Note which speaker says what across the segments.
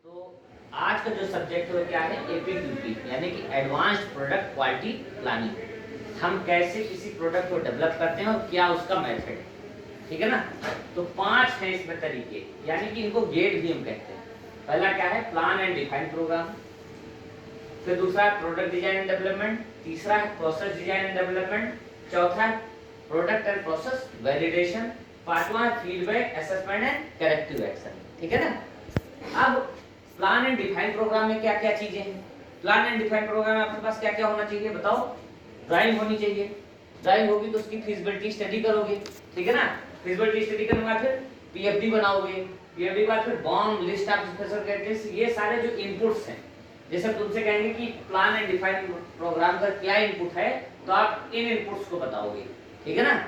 Speaker 1: तो आज का जो सब्जेक्ट है वो क्या है, एपीक्यूपी यानी कि एडवांस्ड प्रोडक्ट क्वालिटी प्लानिंग। हम कैसे किसी प्रोडक्ट को डेवलप करते हैं और क्या उसका मेथड है, ठीक है ना। तो 5 हैं इसमें तरीके, यानी कि इनको गेट भी हम कहते हैं। पहला क्या है, प्लान एंड डिफाइन प्रोग्राम। फिर दूसरा है प्रोडक्ट डिजाइन एंड डेवलपमेंट। तीसरा है प्रोसेस डिजाइन एंड डेवलपमेंट। चौथा है प्रोडक्ट एंड प्रोसेस वैलिडेशन। पांचवा है feedback assessment and corrective action, ठीक है ना। अब प्लान एंड डिफाइन प्रोग्राम में क्या क्या चीजें हैं। प्लान एंड डिफाइन प्रोग्राम में आपके पास क्या क्या होना चाहिए बताओ। ड्राइंग होनी चाहिए, ड्राइंग होगी तो उसकी फिजिबिलिटी स्टडी करोगे, ठीक है ना। फिजिबिलिटी स्टडी करने के बाद फिर पीएफडी बनाओगे, पीएफडी के बाद फिर BOM list of special characters. ये सारे जो इनपुट्स हैं, जैसे तुमसे कहेंगे कि प्लान एंड डिफाइन प्रोग्राम का क्या इनपुट है, तो आप इन इनपुट्स को बताओगे, ठीक है ना।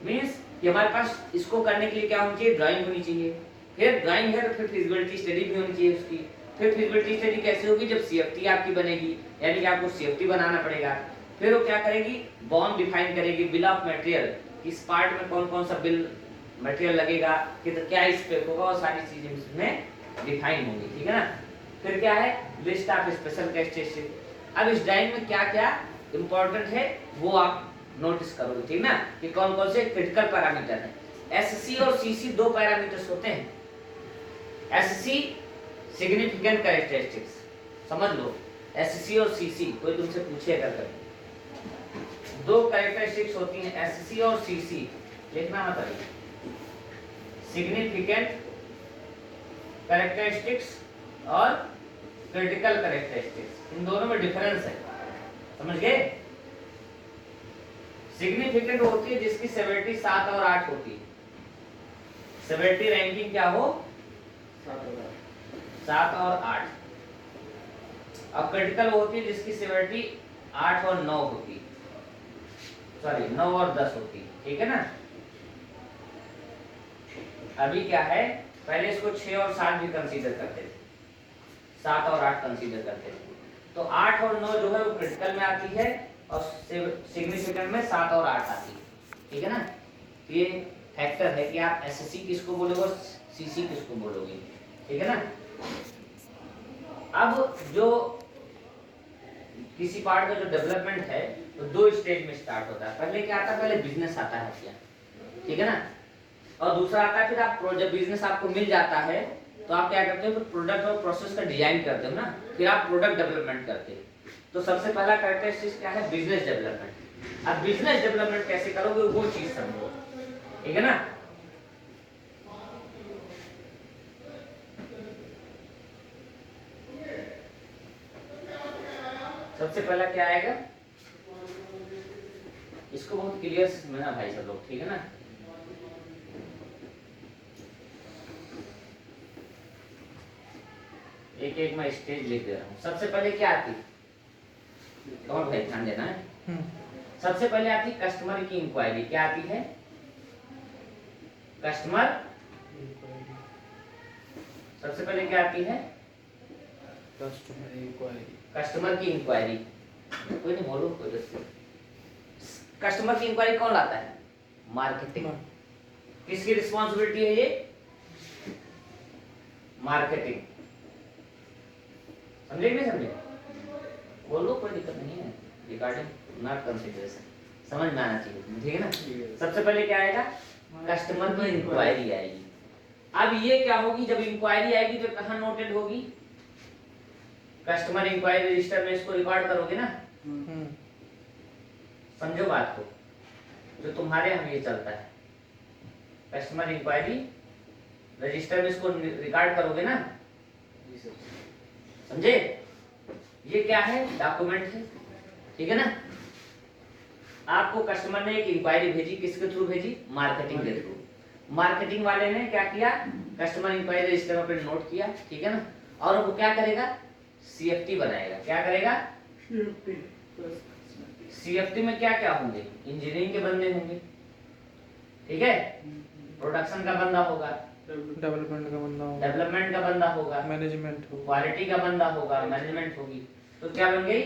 Speaker 1: मींस कि हमारे पास इसको करने के लिए क्या होनी चाहिए, ड्राइंग होनी चाहिए। फिर ड्राइंग है तो फिर फिजिबिलिटी स्टडी भी होनी चाहिए उसकी। फिर फिजिबिलिटी स्टडी कैसे होगी, जब सीएफटी आपकी बनेगी, यानी कि आपको सीएफटी बनाना पड़ेगा। फिर वो क्या करेगी, बॉन्ड डिफाइन करेगी, बिल ऑफ मटेरियल, किस पार्ट में कौन कौन सा बिल मटेरियल लगेगा, कि तो क्या स्पेक होगा, और सारी चीजें इसमें डिफाइन होंगी, ठीक है ना। फिर क्या है, लिस्ट ऑफ स्पेशल कैरेक्टरिस्टिक। अब इस ड्राइंग में क्या क्या इंपॉर्टेंट है वो आप नोटिस करोगे, ठीक ना, कि कौन कौन से क्रिटिकल पैरामीटर हैं। एससी और सीसी दो पैरामीटर्स होते हैं। एससी सिग्निफिकेंट कैरेक्टरिस्टिक्स, समझ लो। एससी और सीसी कोई तुमसे पूछे अगर कभी, दो कैरेक्टरिस्टिक्स होती हैं एससी और सीसी, लिखना मत अभी। सिग्निफिकेंट कैरेक्टरिस्टिक्स और क्रिटिकल कैरेक्टरिस्टिक्स, इन दोनों में डिफरेंस है, समझ गए। सिग्निफिकेंट होती है जिसकी सेवेरिटी 7 और 8 होती है। सेवेरिटी रैंकिंग क्या हो, 7 और 8। अब क्रिटिकल होती है जिसकी सेवेरिटी 8 और 9 होती है, सॉरी 9 और 10 होती है, ठीक है ना। अभी क्या है, पहले इसको 6 और 7 भी कंसीडर करते थे, 7 और 8 कंसीडर करते थे। तो 8 और 9 जो है वो क्रिटिकल में आती है और सिग्निफिकेंट में 7 और 8 आती है, ठीक है ना। ये फैक्टर है कि आप एसएससी किसको बोलोगे और सीसी किसको बोलोगे, ठीक है ना। अब जो किसी पार्ट का जो डेवलपमेंट है तो 2 स्टेज में स्टार्ट होता है। पहले क्या आता है, पहले बिजनेस आता है क्या, ठीक है ना। और दूसरा आता है फिर आप जब बिजनेस आपको मिल जाता है तो आप क्या करते हो, फिर प्रोडक्ट और प्रोसेस का डिजाइन करते हो ना, फिर आप प्रोडक्ट डेवलपमेंट करते हो। तो सबसे पहला कैरेक्टरिस्टिक्स क्या है, बिजनेस डेवलपमेंट। अब बिजनेस डेवलपमेंट कैसे करोगे वो चीज समझो, ठीक है ना। सबसे पहला क्या आएगा, इसको बहुत क्लियर से समझना भाई सब लोग, ठीक है ना। एक एक मैं स्टेज लिख दे रहा हूँ। सबसे पहले क्या आती, कौन भाई ध्यान देना है। सबसे पहले आती कस्टमर की इंक्वायरी। क्या आती है, कस्टमर। सबसे पहले क्या आती है,
Speaker 2: कस्टमर इंक्वायरी।
Speaker 1: कस्टमर की इंक्वायरी। कोई नहीं बोलो, कोई नहीं। कस्टमर की इंक्वायरी कौन लाता है, मार्केटिंग। किसकी रिस्पॉन्सिबिलिटी है ये, मार्केटिंग। समझे कि नहीं समझे, बोलो, कोई दिक्कत नहीं है। रिगार्डिंग नॉट कंसीडरेशन, समझ में आना चाहिए, ठीक है ना। सबसे पहले क्या आएगा, कस्टमर की इंक्वायरी आएगी। अब ये क्या होगी, जब इंक्वायरी आएगी तो कहाँ नोटेड होगी, कस्टमर इंक्वायरी रजिस्टर में इसको रिकॉर्ड करोगे ना। समझो बात को, जो तुम्हारे यहाँ ये चलता है, कस्टमर इंक्वायरी रजिस्टर में इसको रिकॉर्ड करोगे ना, समझे। ये क्या है, डॉक्यूमेंट है, ठीक है ना। आपको कस्टमर ने एक इंक्वायरी भेजी, किसके थ्रू भेजी, मार्केटिंग के थ्रू। मार्केटिंग वाले ने क्या किया, कस्टमर इंक्वायरी रजिस्टर में नोट किया, ठीक है ना। और वो क्या करेगा, सीएफटी बनाएगा। क्या करेगा, सीएफटी में क्या क्या होंगे, इंजीनियरिंग के बंदे होंगे, ठीक है, प्रोडक्शन का बंदा होगा, डेवलपमेंट का बंदा होगा, मैनेजमेंट, क्वालिटी का बंदा होगा, मैनेजमेंट होगी। तो क्या बन गई,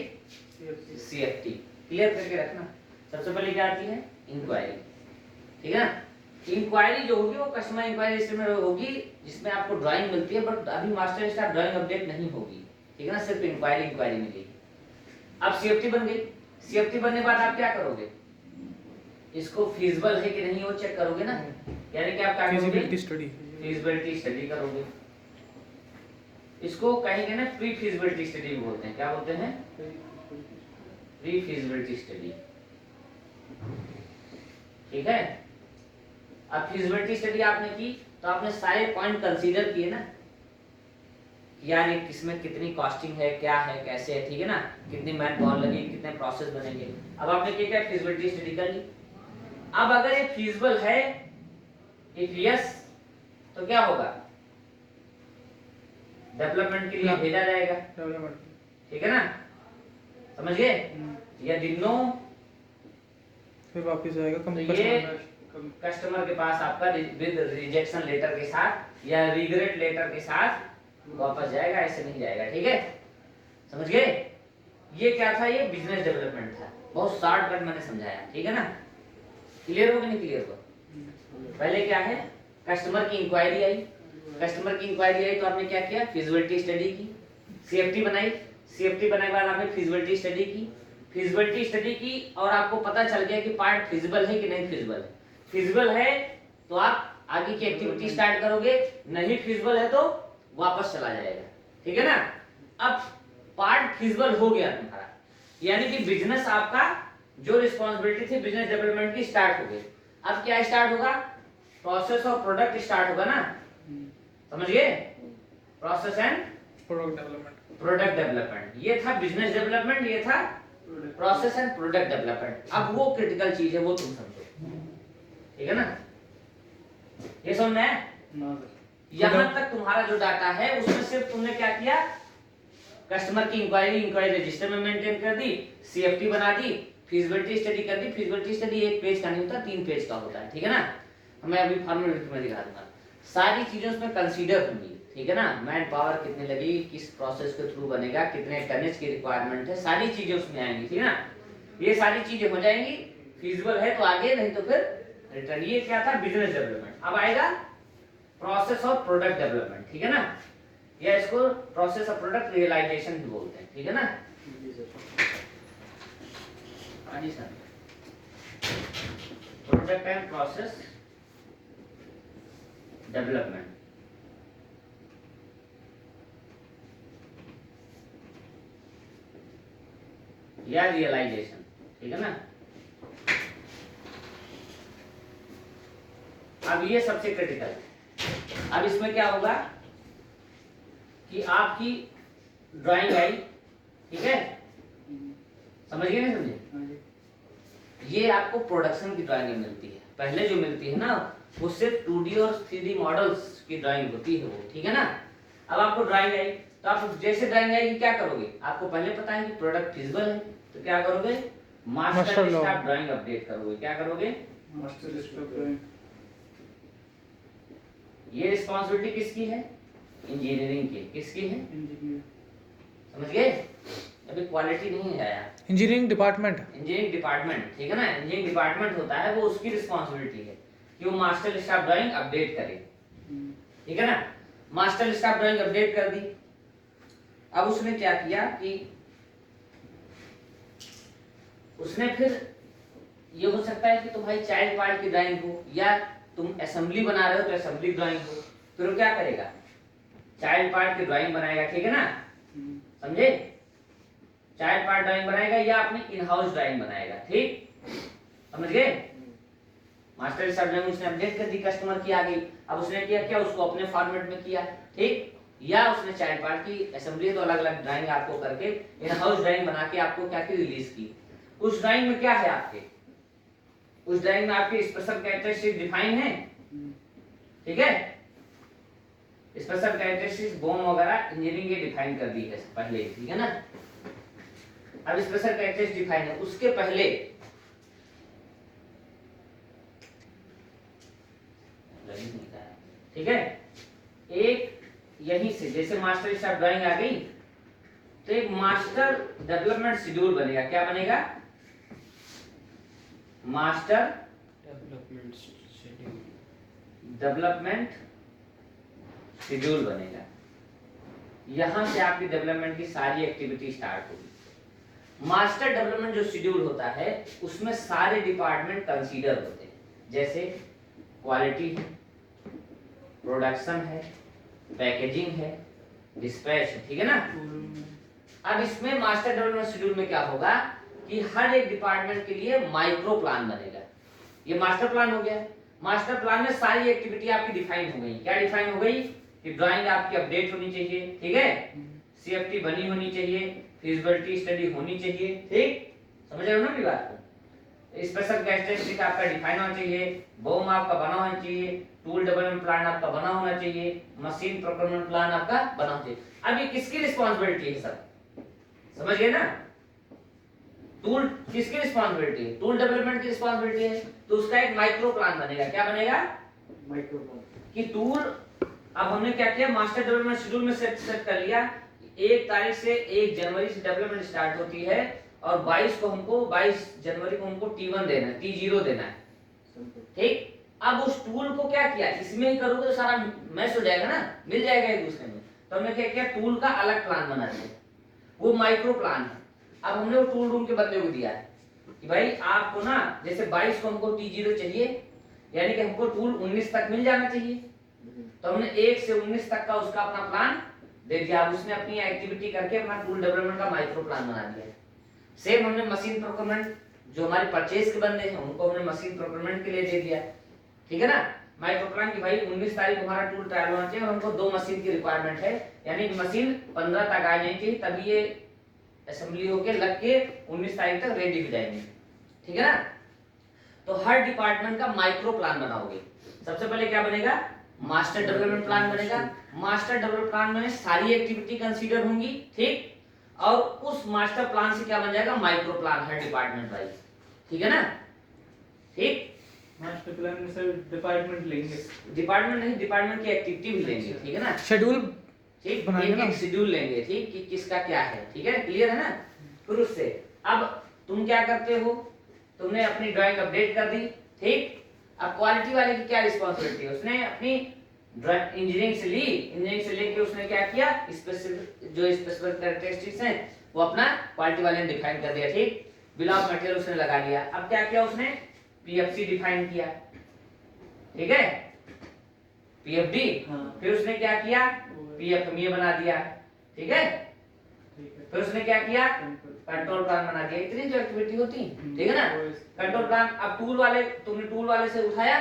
Speaker 1: सीएफटी। क्लियर करके रखना। सबसे पहले क्या आती है, इंक्वायरी, ठीक है ना। इंक्वायरी जो होगी वो कस्टमर इंक्वायरी रजिस्टर में होगी, जिसमें आपको ड्राइंग मिलती है, बट अभी मास्टर स्टाफ ड्राइंग अपडेट नहीं होगी, ठीक है ना, सिर्फ इंक्वायरी मिलेगी। अब सीएफटी बन गई। सीएफटी बनने के बाद आप क्या करोगे, इसको फीजिबल है कि नहीं वो चेक करोगे ना, यानी कि आप क्या करोगे, फीजिबिलिटी स्टडी करोगे। इसको कहेंगे ना प्री फीजिबिलिटी स्टडी बोलते हैं, क्या बोलते हैं, प्री फीजिबिलिटी स्टडी, ठीक है। अब फीजिबिलिटी स्टडी आपने की तो आपने सारे पॉइंट कंसीडर किए ना, यानी किसमें कितनी कॉस्टिंग है, क्या है, कैसे है, ठीक है ना, कितनी मैन पावर लगेगी, कितने प्रोसेस बनेंगे। अब आपने क्या क्या फीजिबिलिटी स्टडी कर ली। अब अगर ये फीजिबल है, इफ यस, तो क्या होगा, डेवलपमेंट के लिए भेजा जाएगा, ठीक है ना, समझ गए। यदि नो,
Speaker 2: फिर वापस आएगा
Speaker 1: कस्टमर के पास आपका विद रिजेक्शन लेटर के साथ या रिग्रेट लेटर के साथ वापस जाएगा, ऐसे नहीं जाएगा, ठीक है, समझ गए। ये क्या था, ये बिजनेस डेवलपमेंट था, बहुत शॉर्टकट मैंने समझाया, ठीक है ना। क्लियर हो कि नहीं क्लियर हो। पहले क्या है, कस्टमर की इंक्वायरी आई, कस्टमर की इंक्वायरी आई तो आपने क्या किया, फिजिबिलिटी स्टडी की, सीएफटी बनाई, सीएफटी बनाने के बाद आपने फिजिबिलिटी स्टडी की, फिजिबिलिटी स्टडी की और आपको पता चल गया कि पार्ट फिजिबल है कि नहीं फिजिबल है। फिजिबल है तो आप आगे की एक्टिविटी स्टार्ट करोगे, नहीं फिजिबल है तो वापस चला जाएगा, ठीक है ना। अब पार्ट फिजिबल हो गया तुम्हारा, यानी कि बिजनेस आपका जो रिस्पांसिबिलिटी थी बिजनेस डेवलपमेंट की स्टार्ट हो गई। अब क्या स्टार्ट होगा, प्रोसेस और प्रोडक्ट स्टार्ट होगा ना, समझ गए, प्रोसेस एंड प्रोडक्ट डेवलपमेंट। ये था बिजनेस डेवलपमेंट, ये था प्रोसेस एंड प्रोडक्ट डेवलपमेंट। अब वो क्रिटिकल चीज है, वो तुम समझो, ठीक है ना, ये समझ में है। यहां तक तुम्हारा जो डाटा है उसमें सिर्फ तुमने क्या किया, कस्टमर की इंक्वायरी रजिस्टर में मेंटेन कर दी, सीएफटी बना दी, फिजिबिलिटी स्टडी कर दी। फिजिबिलिटी स्टडी एक पेज का नहीं होता, 3 पेज का होता है, ठीक है ना। मैं अभी फॉर्मेट में दिखा दूंगा, सारी चीजें उसमें कंसीडर होंगी, ठीक है ना। मैन पावर कितने लगेगी, किस प्रोसेस के थ्रू बनेगा, कितने टनेज की रिक्वायरमेंट है, सारी चीजें उसमें आएंगी, ठीक है ना। ये सारी चीजें हो जाएंगी, फीजिबल है तो आगे, नहीं तो फिर रिटर्न। ये क्या था, बिजनेस डेवलपमेंट। अब आएगा प्रोसेस और प्रोडक्ट डेवलपमेंट, ठीक है ना, या इसको प्रोसेस और प्रोडक्ट रियलाइजेशन भी बोलते हैं, ठीक है ना। जी sir, product and process development, या रियलाइजेशन, ठीक है ना। अब ये सबसे क्रिटिकल है। अब इसमें क्या होगा कि आपकी ड्राइंग आई, ठीक है, समझ गए नहीं समझे। ये आपको प्रोडक्शन की ड्राइंग मिलती है, पहले जो मिलती है ना वो सिर्फ 2D और 3D मॉडल्स की ड्राइंग होती है वो, ठीक है ना। अब आपको ड्राइंग आई तो आप जैसे ड्राइंग आएगी क्या करोगे, आपको पहले पता है कि प्रोडक्ट फिजिबल है तो क्या करोगे, मास्टर स्टाफ ड्राइंग अपडेट करोगे। क्या करोगे,
Speaker 2: मास्टर स्टाफ ड्राइंग।
Speaker 1: ये रिस्पांसिबिलिटी किसकी है, इंजीनियरिंग की। किसकी है,
Speaker 2: इंजीनियर,
Speaker 1: समझ गए। अभी क्वालिटी नहीं आया,
Speaker 2: इंजीनियरिंग डिपार्टमेंट,
Speaker 1: इंजीनियरिंग डिपार्टमेंट, ठीक है ना। इंजीनियरिंग डिपार्टमेंट होता है, वो उसकी रिस्पांसिबिलिटी है कि वो मास्टर स्टाफ ड्राइंग अपडेट करे, ठीक है ना। मास्टर स्टाफ ड्राइंग अपडेट कर दी। अब उसने क्या किया कि उसने फिर ये हो सकता है कि तुम्हारी चाइल्ड पार्ट की ड्राइंग हो या तुम असेंबली बना रहे हो तो असेंबली ड्राइंग हो, फिर वो क्या करेगा, चाइल्ड पार्ट की ड्राइंग बनाएगा, ठीक है ना, समझे। चाइल्ड पार्ट ड्राइंग बनाएगा या अपनी इन हाउस ड्राइंग बनाएगा, ठीक, समझ गए। मास्टर स्टाफ ड्राइंग उसने अपडेट कर दी, कस्टमर की आ गई। अब उसने किया क्या, उसको अपने फॉर्मेट में किया, ठीक, या उसने चाइल्ड पार्ट की असेंबली तो अलग अलग ड्राइंग आपको करके इन हाउस ड्राइंग बना के आपको क्या की रिलीज की। उस ड्राइंग में क्या है आपके, उस ड्राइंग में आपके स्पेशल कैरेक्टरिस्टिक डिफाइन है, ठीक है। स्पेशल कैरेक्टरिस्टिक्स बोन वगैरह इंजीनियरिंग ये डिफाइन कर दी है पहले, ठीक है ना। अब स्पेशल कैरेक्टरिस्टिक्स डिफाइन है, उसके पहले ठीक है, एक यहीं से जैसे मास्टर स्टाफ ड्राइंग आ गई तो एक मास्टर डेवलपमेंट शेड्यूल बनेगा। क्या बनेगा, master
Speaker 2: development schedule,
Speaker 1: development schedule बनेगा। यहां से आपकी डेवलपमेंट की सारी एक्टिविटी स्टार्ट होगी। मास्टर डेवलपमेंट जो शेड्यूल होता है उसमें सारे डिपार्टमेंट कंसीडर होते हैं, जैसे क्वालिटी है, प्रोडक्शन है, पैकेजिंग है, डिस्पैच है, ठीक है ना। अब इसमें मास्टर डेवलपमेंट शेड्यूल में क्या होगा कि हर एक डिपार्टमेंट के लिए माइक्रो प्लान बनेगा। ये मास्टर प्लान हो गया। मास्टर प्लान में सारी एक्टिविटी आपकी डिफाइन हो गई। क्या डिफाइन हो गई कि ड्राइंग आपकी अपडेट होनी चाहिए, ठीक है, सीएफटी बनी होनी चाहिए, फिजिबिलिटी स्टडी होनी चाहिए, ठीक, समझ रहे हो ना मेरी बात को। स्पेशल कैरेक्टरिस्टिक आपका डिफाइन होना चाहिए, बॉम आपका बना होना चाहिए, टूल डेवलपमेंट प्लान आपका बना होना चाहिए, मशीन प्रोक्योरमेंट प्लान आपका बना होना चाहिए। अब ये किसकी रिस्पांसिबिलिटी है सब, समझ गए ना। टूल किसकी रिस्पांसिबिलिटी है, टूल डेवलपमेंट की रिस्पांसिबिलिटी है, तो उसका एक माइक्रो प्लान बनेगा। क्या बनेगा,
Speaker 2: माइक्रो प्लान
Speaker 1: कि टूल, अब हमने क्या किया, मास्टर डेवलपमेंट शेड्यूल में सेट कर लिया। 1 तारीख से 1 जनवरी से डेवलपमेंट स्टार्ट होती है और 22 जनवरी को हमको T1 देना है, T0 देना है, ठीक। अब उस टूल को क्या किया, इसमें ही करोगे तो सारा मैच हो जाएगा ना, मिल जाएगा एक दूसरे में। तो हमने क्या किया, टूल का अलग प्लान बना दिया, वो माइक्रो प्लान है। अब हमने वो टूल रूम के बंदे को दिया है कि भाई आपको ना, जैसे 22 को हमको T0 चाहिए, यानी कि हमको टूल 19 तक मिल जाना चाहिए, तो हमने 1 से 19 तक का उसका अपना प्लान दे दिया। अब उसने अपनी एक्टिविटी करके अपना टूल डेवलपमेंट का माइक्रो प्लान बना दिया। सेम हमने मशीन प्रोक्योरमेंट, जो हमारे परचेज के बंदे हैं उनको हमने मशीन प्रोक्योरमेंट के लिए दे दिया, ठीक है ना। माइक्रो प्लान की भाई 19 तारीख को हमारा टूल ट्रायल होना चाहिए और हमको 2 मशीन की रिक्वायरमेंट है, यानी कि मशीन 15 तक आ जानी चाहिए, तभी ये असेंबली होके लग के 19 तारीख तक रेडी हो जाएंगे, ठीक है ना। तो हर डिपार्टमेंट का माइक्रो प्लान बनाओगे। सबसे पहले क्या बनेगा, मास्टर डेवलपमेंट प्लान बनेगा। मास्टर डेवलपमेंट प्लान में सारी एक्टिविटी कंसीडर होंगी, ठीक, और उस मास्टर प्लान से क्या बन जाएगा, माइक्रो प्लान हर डिपार्टमेंट वाइज, ठीक है ना, ठीक।
Speaker 2: मास्टर प्लान में सर डिपार्टमेंट लेंगे,
Speaker 1: डिपार्टमेंट नहीं, डिपार्टमेंट की एक्टिविटी भी लेंगे, ठीक है ना,
Speaker 2: शेड्यूल
Speaker 1: ठीक,
Speaker 2: बनाएंगे ना,
Speaker 1: एक शेड्यूल लेंगे, ठीक, कि किसका क्या है, ठीक है, क्लियर है ना। फिर उससे अब तुम क्या करते हो, तुमने अपनी ड्राइंग अपडेट कर दी, ठीक। अब क्वालिटी वाले की क्या रिस्पांसिबिलिटी है, उसने अपनी इंजीनियरिंग से ली, इंजीनियरिंग से लेके उसने क्या किया, स्पेसिफिक जो स्पेसिफिक कैरेक्टरिस्टिक्स हैं वो अपना क्वालिटी वाले ने डिफाइन कर दिया, ठीक। बिल ऑफ मटेरियल उसने लगा लिया। अब क्या किया उसने, पीएफसी डिफाइन किया, ठीक है, पीएफडी, फिर उसने क्या किया, पीएफएमए बना दिया, ठीक है, फिर उसने क्या किया, कंट्रोल प्लान बना दिया। इतनी जो एक्टिविटी होती, ठीक है ना। कंट्रोल प्लान, अब टूल वाले, तुमने टूल वाले से उठाया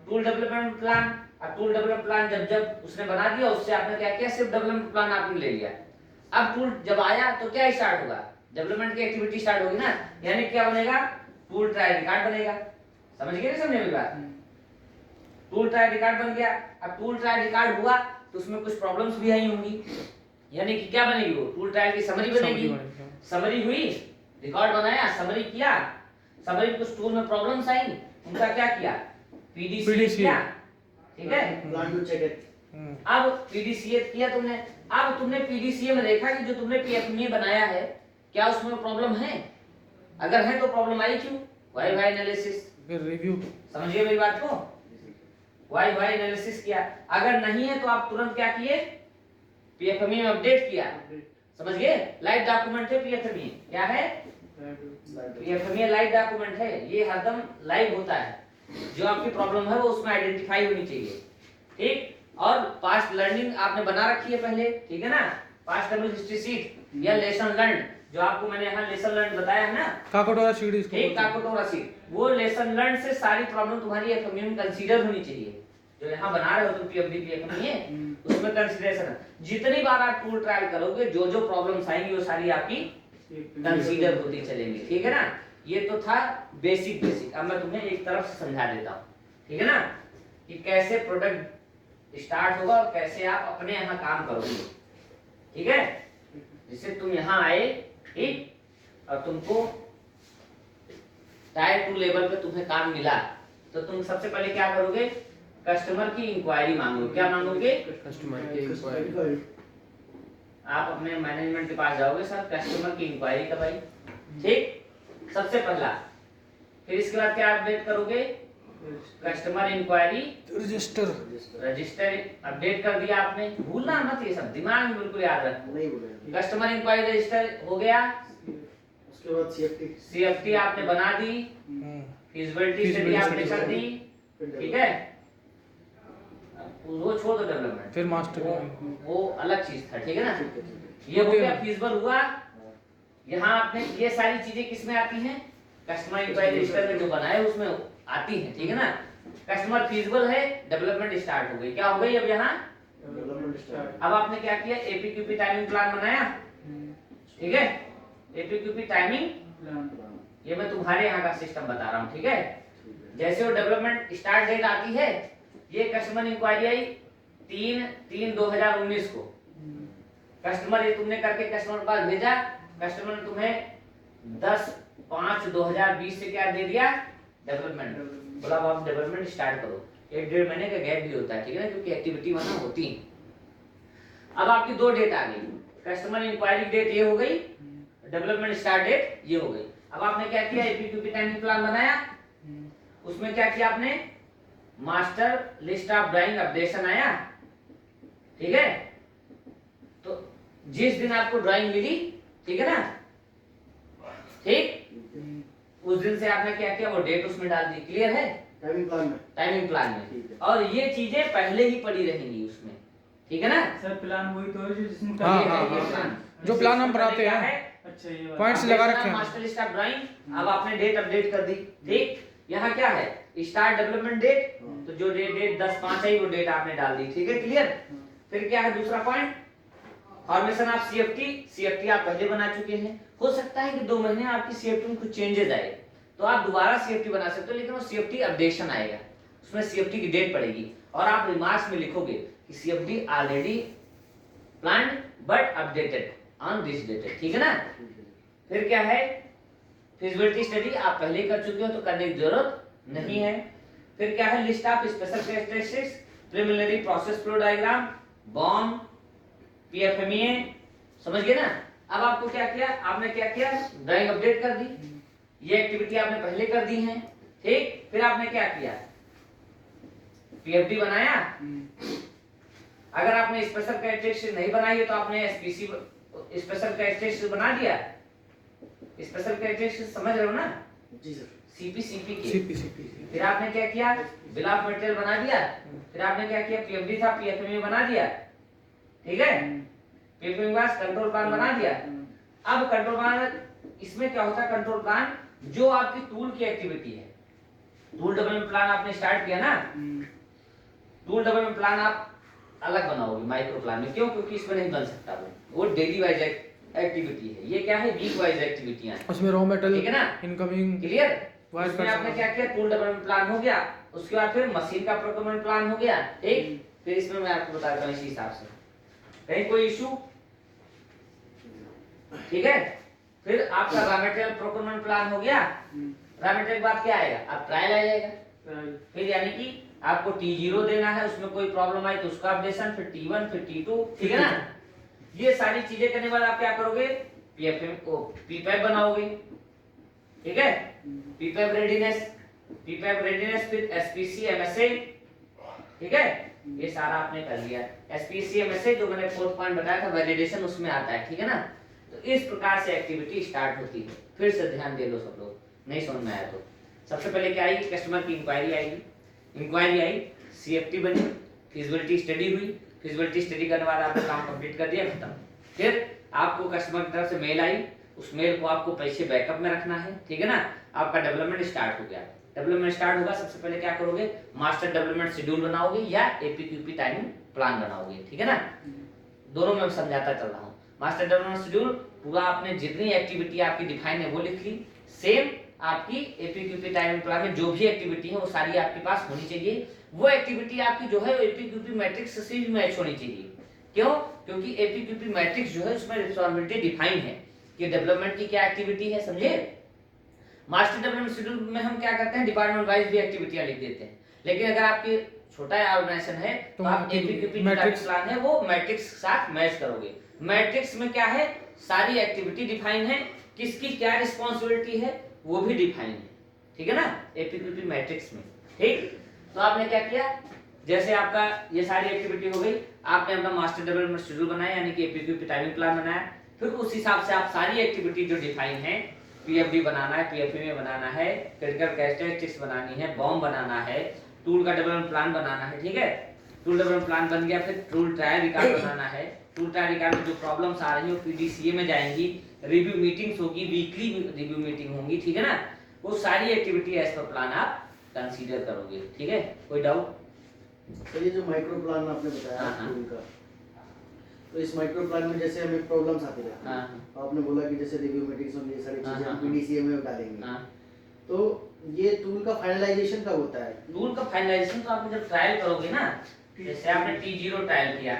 Speaker 1: टूल डेवलपमेंट प्लान। अब टूल डेवलपमेंट प्लान जब उसने बना दिया, उससे आपने क्या किया, सिर्फ डेवलपमेंट प्लान आपने ले लिया। अब टूल जब आया तो क्या स्टार्ट होगा, डेवलपमेंट की एक्टिविटी स्टार्ट होगी ना, यानी क्या बनेगा, टूल ट्रायल रिकॉर्ड बनेगा। समझ गए नहीं, समझे मेरी बात। टूल ट्रायल रिकॉर्ड बन गया। अब टूल ट्रायल रिकॉर्ड हुआ तो उसमें कुछ प्रॉब्लम्स भी आई होंगी, यानी कि क्या बनेगी, वो टूल ट्रायल की समरी बनेगी। समरी हुई, रिकॉर्ड बनाया, समरी किया, समरी में कुछ टूल में प्रॉब्लम्स आई, उनका क्या किया, पीडीसीए किया, ठीक है। अब पीडीसीए किया तुमने। अब तुमने पीडीसीए में देखा कि जो तुमने पीएफएमए बनाया है क्या उसमें प्रॉब्लम है, अगर है तो प्रॉब्लम आई क्यों, वाई वाई एनालिसिस,
Speaker 2: फिर रिव्यू,
Speaker 1: समझिए मेरी बात को, वाई वाई एनालिसिस किया। अगर नहीं है तो आप तुरंत क्या किए, पीएफएमए में अपडेट किया, समझ गए। लाइव डॉक्यूमेंट है पीएफएमए, क्या है, पीएफएमए लाइव डॉक्यूमेंट है, ये हरदम लाइव होता है, जो आपकी प्रॉब्लम है वो उसमें आइडेंटिफाई होनी चाहिए, ठीक। और पास्ट लर्निंग आपने बना रखी है पहले, ठीक है ना, पास्ट लेवल हिस्ट्री शीट या लेसन लर्न, जो आपको मैंने यहाँ लेसन लर्न बताया है ना,
Speaker 2: काकोटोरा शीट इसको,
Speaker 1: ठीक, काकोटोरा शीट, वो लेसन लर्न से सारी प्रॉब्लम तुम्हारी एफएमए में कंसीडर होनी चाहिए। जो यहाँ बना रहे हो तुम पीएफडी पीएफएमए, उसमें कंसीडरेशन, जितनी बार आप टूल ट्रायल करोगे जो जो प्रॉब्लम्स आएंगी वो सारी आपकी कंसीडर होती चलेंगी, ठीक है ना। ये तो था बेसिक। अब मैं तुम्हें एक तरफ से समझा देता हूँ, ठीक है ना, कि कैसे प्रोडक्ट स्टार्ट होगा और कैसे आप अपने यहाँ काम करोगे, ठीक है। जिससे तुम यहाँ आए, ठीक, और तुमको टायर 2 लेवल पे तुम्हें काम मिला, तो तुम सबसे पहले क्या करोगे, कस्टमर की इंक्वायरी मांगोगे। क्या मांगोगे,
Speaker 2: कस्टमर की इंक्वायरी।
Speaker 1: आप अपने मैनेजमेंट के पास जाओगे, सर कस्टमर की इंक्वायरी करवाई, ठीक, सबसे पहला। फिर इसके बाद क्या अपडेट करोगे, customer enquiry
Speaker 2: register
Speaker 1: register update कर दिया आपने, भूलना मत ये सब, दिमाग में बिल्कुल याद रखो।
Speaker 3: नहीं बोलेगा।
Speaker 1: कस्टमर इंक्वायरी रजिस्टर हो गया,
Speaker 3: उसके बाद
Speaker 1: सीएफटी आपने बना दी, फिजिबिलिटी स्टडी आपने कर दी, ठीक है, वो छोड़ दो डेवलपमेंट,
Speaker 2: फिर मास्टर
Speaker 1: वो अलग चीज था, ठीक है ना।
Speaker 3: ठीक है।
Speaker 1: ये हो गया फीजिबल हुआ। यहाँ आपने ये सारी चीजें किसमें आती हैं, कस्टमर इंक्वायरी रजिस्टर में जो बनाए उसमें आती हैं, ठीक है ना। कस्टमर फीजिबल है, डेवलपमेंट स्टार्ट हो गई, क्या हो गई अब यहाँ,
Speaker 3: डेवलपमेंट स्टार्ट।
Speaker 1: अब आपने क्या किया, एपीक्यूपी टाइमिंग प्लान बनाया, ठीक है, एपीक्यूपी टाइमिंग, ये मैं तुम्हारे यहाँ का सिस्टम बता रहा हूँ, ठीक है। जैसे वो डेवलपमेंट स्टार्ट डेट आती है, ये कस्टमर इंक्वायरी आई 3/3/2019 को, कस्टमर ये तुमने करके कस्टमर के पास भेजा, कस्टमर ने तुम्हें 10/5/2020 से क्या दे दिया, डेवलपमेंट, बोला अब आप डेवलपमेंट स्टार्ट करो। 1-1.5 महीने का गैप भी होता है, ठीक है ना, क्योंकि एक्टिविटी वहां होती है। अब आपकी दो डेट आ गई, कस्टमर इंक्वायरी डेट ये हो गई, डेवलपमेंट स्टार्ट डेट ये हो गई। अब आपने क्या किया, एपीक्यूपी टाइमिंग प्लान बनाया, उसमें क्या किया आपने, master list of drawing updation आया, ठीक है। तो जिस दिन आपको ड्राइंग मिली, ठीक है ना, ठीक, उस दिन से आपने क्या किया, वो डेट उसमें डाल दी, क्लियर है,
Speaker 3: टाइमिंग प्लान में।
Speaker 1: टाइमिंग प्लान
Speaker 3: ठीक है।
Speaker 1: में। और ये चीजें पहले ही पड़ी रहेंगी उसमें, ठीक है ना।
Speaker 2: सर प्लान वही तो है जो जिसमें
Speaker 1: हाँ,
Speaker 2: कर
Speaker 1: हाँ,
Speaker 2: लिया
Speaker 1: हाँ,
Speaker 2: है।
Speaker 1: हाँ।
Speaker 2: जो प्लान हम बनाते हैं, अच्छा ये वाला।
Speaker 4: पॉइंट्स लगा रखे हैं।
Speaker 1: मास्टर लिस्ट ऑफ ड्राइंग, अब आपने डेट अपडेट कर दी, ठीक। यहाँ क्या है, स्टार्ट डेवलपमेंट डेट, तो जो डेट 10/5 आई वो डेट आपने डाल दी, ठीक है, क्लियर। फिर क्या है दूसरा पॉइंट, फॉर्मेशन ऑफ सीएफटी आप पहले बना चुके हैं। हो सकता है कि 2 महीने आपकी सीएफटी में कुछ चेंजेस आए, तो आप दोबारा सीएफटी बना सकते हो, लेकिन वो सीएफटी अपडेशन आएगा, उसमें सीएफटी की डेट पड़ेगी, और आप रिमार्क्स में लिखोगे कि CFT already planned but updated on this date, ठीक है ना। फिर क्या है, फिजिबिलिटी स्टडी आप पहले कर चुके हो तो करने की जरूरत नहीं है। फिर क्या है, list of special characteristics, preliminary process flow diagram, BOM, PFMEA, समझ गए ना। अब आपको क्या किया, आपने क्या किया, ड्राइंग अपडेट कर दी, ये एक्टिविटी आपने पहले कर दी है, ठीक। फिर आपने क्या किया, पीएफडी बनाया। अगर आपने स्पेशल कैरेक्टरिस्टिक्स नहीं बनाई है तो आपने एसपीसी स्पेशल कैरेक्टरिस्टिक्स बना दिया। स्पेशल कैरेक्टरिस्टिक्स समझ रहे हो ना,
Speaker 3: जी सर।
Speaker 1: सीपी के।
Speaker 4: सीपी
Speaker 1: फिर आपने क्या किया, बिल ऑफ मटेरियल बना दिया। फिर आपने क्या किया, पीएफडी था, पीएफएमई बना दिया, ठीक है। पीएफएमई के बाद कंट्रोल प्लान बना दिया। अब कंट्रोल प्लान, इसमें क्या होता है, कंट्रोल प्लान जो आपकी टूल की एक्टिविटी है, टूल डेवलपमेंट प्लान आपने स्टार्ट किया ना, टूल डेवलपमेंट प्लान आप अलग बनाओगे माइक्रो प्लान में, क्यों, क्योंकि इसमें नहीं बन सकता वो डेली वाइज एक्टिविटी है, ये क्या है, वीक वाइज एक्टिविटीयां हैं,
Speaker 4: उसमें रॉ मेटल
Speaker 1: ठीक है ना,
Speaker 4: इनकमिंग
Speaker 1: क्लियर।
Speaker 4: वायर
Speaker 1: उसमें
Speaker 4: का
Speaker 1: आपने क्या किया, टूल डेवलपमेंट प्लान हो गया, उसके बाद फिर मशीन का प्रोक्योरमेंट प्लान हो गया, ठीक। फिर इसमें मैं आपको बताता हूँ इसी हिसाब से, कहीं कोई इशू, ठीक है। फिर आपका रॉ मटेरियल प्रोक्योरमेंट प्लान हो गया, रॉ मटेरियल के बाद क्या आएगा, अब ट्रायल आ जाएगा। फिर यानी कि आपको T0 देना है, उसमें कोई प्रॉब्लम आई तो उसका अपडेशन, फिर T1, फिर T2, ठीक है ना। ये सारी चीजें करने के बाद आप क्या करोगे, पीएफएम को पीपैप बनाओगे, ठीक है, पीपैप रेडीनेस फिर एसपीसी एमएसए, ठीक है। ये सारा आपने कर लिया। एसपीसी एमएसए जो मैंने 4th पॉइंट बताया था, वैलिडेशन उसमें आता है, ठीक है ना। तो इस प्रकार से एक्टिविटी स्टार्ट होती है। फिर से ध्यान दे लो सब लोग, नहीं समझ में आया तो। सबसे पहले क्या आएगी, कस्टमर की इंक्वायरी आएगी, इंक्वायरी आई, सीएफटी बनी, फिजिबिलिटी स्टडी हुई, फिजिबिलिटी स्टडी करने बाद आपने काम कंप्लीट कर दिया, खत्म। फिर आपको कस्टमर की तरफ से मेल आई, उस मेल को आपको पैसे बैकअप में रखना है, ठीक है ना। आपका डेवलपमेंट स्टार्ट हो गया, डेवलपमेंट स्टार्ट होगा, सबसे पहले क्या करोगे, मास्टर डेवलपमेंट शेड्यूल बनाओगे या एपीक्यूपी टाइमिंग प्लान बनाओगे, ठीक है ना। दोनों में समझाता चल रहा हूँ। मास्टर डेवलपमेंट शेड्यूल पूरा आपने जितनी एक्टिविटी आपकी डिफाइन है वो लिख ली, सेम आपकी एपीक्यूपी टाइमिंग प्लान में जो भी एक्टिविटी है वो सारी आपके पास होनी चाहिए। वो एक्टिविटी आपकी जो है एपीक्यूपी मैट्रिक्स से भी मैच होनी चाहिए। क्यों, क्योंकि एपीक्यूपी मैट्रिक्स जो है उसमें रिस्पांसिबिलिटी डिफाइन है कि डेवलपमेंट की क्या एक्टिविटी है, समझे। मास्टर डेवलपमेंट शेड्यूल में हम क्या करते हैं, डिपार्टमेंट वाइज भी एक्टिविटियां लिख देते हैं, लेकिन अगर आपके छोटा ऑर्गेनाइजेशन है तो आप एपीक्यूपी मैट्रिक्स प्लान है वो मैट्रिक्स के साथ मैच करोगे। मैट्रिक्स में क्या है, सारी एक्टिविटी डिफाइन है, किसकी क्या रिस्पांसिबिलिटी है वो भी डिफाइन है, ठीक है ना, एपीक्यूपी मैट्रिक्स में। ठीक, तो आपने क्या किया, जैसे आपका ये सारी एक्टिविटी हो गई, आपने अपना मास्टर डेवलपमेंट शेड्यूल बनाया यानी कि एपीक्यू टाइमिंग प्लान बनाया, फिर उस हिसाब से आप सारी एक्टिविटी जो डिफाइन है, पीएफडी बनाना है, पीएफपी में बनाना है, क्रिटिकल कैरेक्टरिस्टिक्स बनानी है, बॉम्ब बनाना है, टूल का डेवलपमेंट प्लान बनाना है, ठीक है, टूल डेवलपमेंट प्लान बन गया, फिर टूल ट्रायल रिकॉर्ड बनाना है, टूल ट्रायल रिकॉर्ड में जो प्रॉब्लम्स आ रही है वो पीडीसीए में जाएंगी, रिव्यू मीटिंग्स होगी, वीकली रिव्यू मीटिंग होंगी, ठीक है ना, वो सारी एक्टिविटी एज पर प्लान आप कंसीडर करोगे, ठीक है, कोई डाउट?
Speaker 3: सर ये जो माइक्रो प्लान आपने बताया
Speaker 1: हाँ, हाँ।
Speaker 3: टूल का, तो इस माइक्रो प्लान में जैसे हमें प्रॉब्लम्स आती रहती हैं,
Speaker 1: हाँ,
Speaker 3: आपने बोला कि जैसे रिव्यू मीटिंग्स होंगी, ये सारी
Speaker 1: हाँ,
Speaker 3: चीजें हम
Speaker 1: हाँ,
Speaker 3: पीडीसीए में डालेंगे,
Speaker 1: हाँ।
Speaker 3: तो ये टूल का फाइनलाइजेशन कब होता है?
Speaker 1: टूल का फाइनलाइजेशन तो आपने जब ट्रायल करोगे ना, जैसे आपने T0 ट्रायल किया,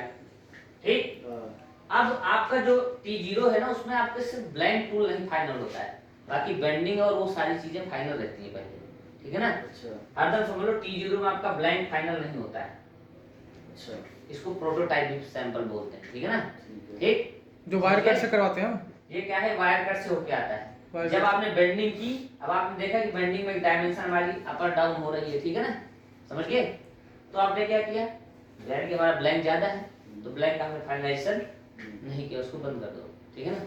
Speaker 1: ठीक,
Speaker 3: हाँ,
Speaker 1: अब आपका जो T0 है ना, उसमें आपके सिर्फ ब्लैंक टूल नहीं फाइनल होता है, बाकी बेंडिंग और वो सारी चीजें फाइनल रहती है पहले, ठीक है ना,
Speaker 3: अच्छा
Speaker 1: हरदम समझ लो T0 में आपका ब्लैंक फाइनल नहीं होता है,
Speaker 3: अच्छा,
Speaker 1: इसको प्रोटोटाइप सैंपल बोलते हैं, ठीक है ना,
Speaker 3: ठीक है।
Speaker 1: ठीक,
Speaker 2: जो वायर कट से करवाते हैं हम।
Speaker 1: ये क्या है, वायर कट से होके आता है,
Speaker 2: वायर
Speaker 1: जब
Speaker 2: कट।
Speaker 1: आपने बेंडिंग की, अब आपने देखा कि बेंडिंग में एक डायमेंशन वाली अपर डाउन हो रही है, ठीक है ना, समझ गए, तो आपने क्या किया, ध्यान कि हमारा ब्लैंक ज्यादा है, तो ब्लैंक आपने फाइनलाइजेशन नहीं किया, उसको बंद कर दो, ठीक है ना।